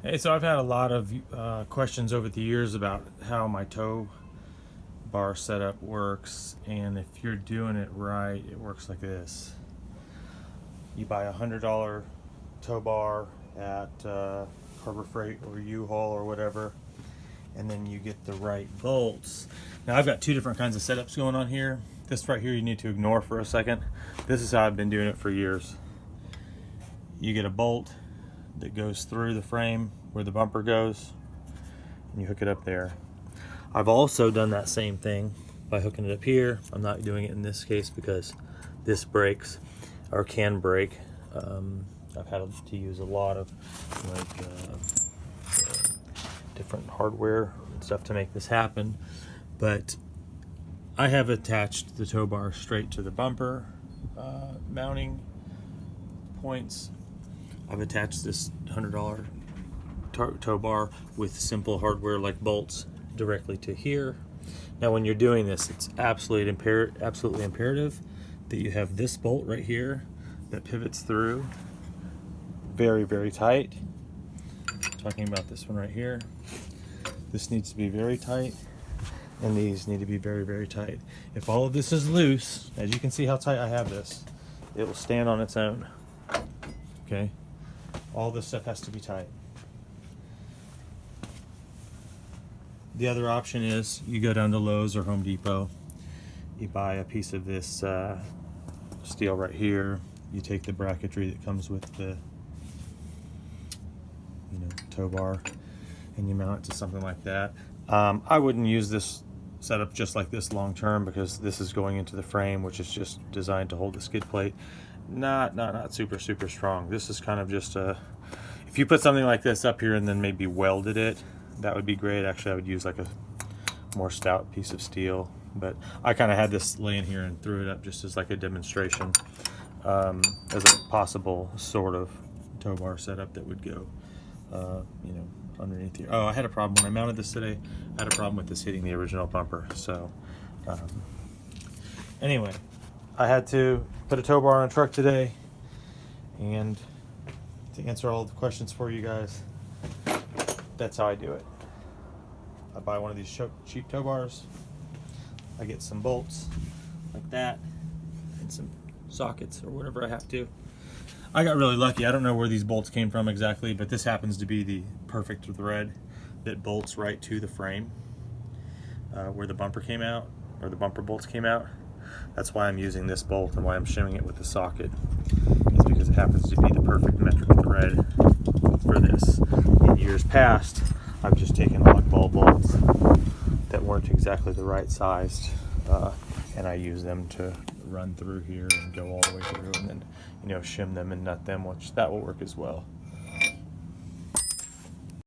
Hey, so I've had a lot of questions over the years about how my tow bar setup works, and if you're doing it right, it works like this. You buy $100 tow bar at Harbor Freight or U-Haul or whatever, and then you get the right bolts. Now I've got two different kinds of setups going on here. This right here you need to ignore for a second. This is how I've been doing it for years. You get a bolt that goes through the frame where the bumper goes, and you hook it up there. I've also done that same thing by hooking it up here. I'm not doing it in this case because this breaks or can break. I've had to use a lot of different hardware and stuff to make this happen, but I have attached the tow bar straight to the bumper mounting points. I've attached this $100 tow bar with simple hardware like bolts directly to here. Now when you're doing this, it's absolutely imperative that you have this bolt right here that pivots through very, very tight. Talking about this one right here. This needs to be very tight, and these need to be very, very tight. If all of this is loose, as you can see how tight I have this, it will stand on its own. Okay? All this stuff has to be tight. The other option is you go down to Lowe's or Home Depot. You buy a piece of this steel right here. You take the bracketry that comes with the tow bar, and you mount it to something like that. I wouldn't use this setup just like this long term because this is going into the frame, which is just designed to hold the skid plate. Not super strong. This is kind of just if you put something like this up here and then maybe welded it, that would be great. Actually, I would use like a more stout piece of steel, but I kind of had this laying here and threw it up just as like a demonstration, as a possible sort of tow bar setup that would go underneath here. Oh, I had a problem when I mounted this today. I had a problem with this hitting the original bumper. So anyway, I had to put a tow bar on a truck today, and to answer all the questions for you guys, that's how I do it. I buy one of these cheap tow bars. I get some bolts like that and some sockets or whatever I have to. I got really lucky. I don't know where these bolts came from exactly, but this happens to be the perfect thread that bolts right to the frame where the bumper came out, or the bumper bolts came out. That's why I'm using this bolt and why I'm shimming it with the socket, is because it happens to be the perfect metric thread for this. In years past, I've just taken lock ball bolts that weren't exactly the right sized, and I use them to run through here and go all the way through, and then shim them and nut them, which that will work as well.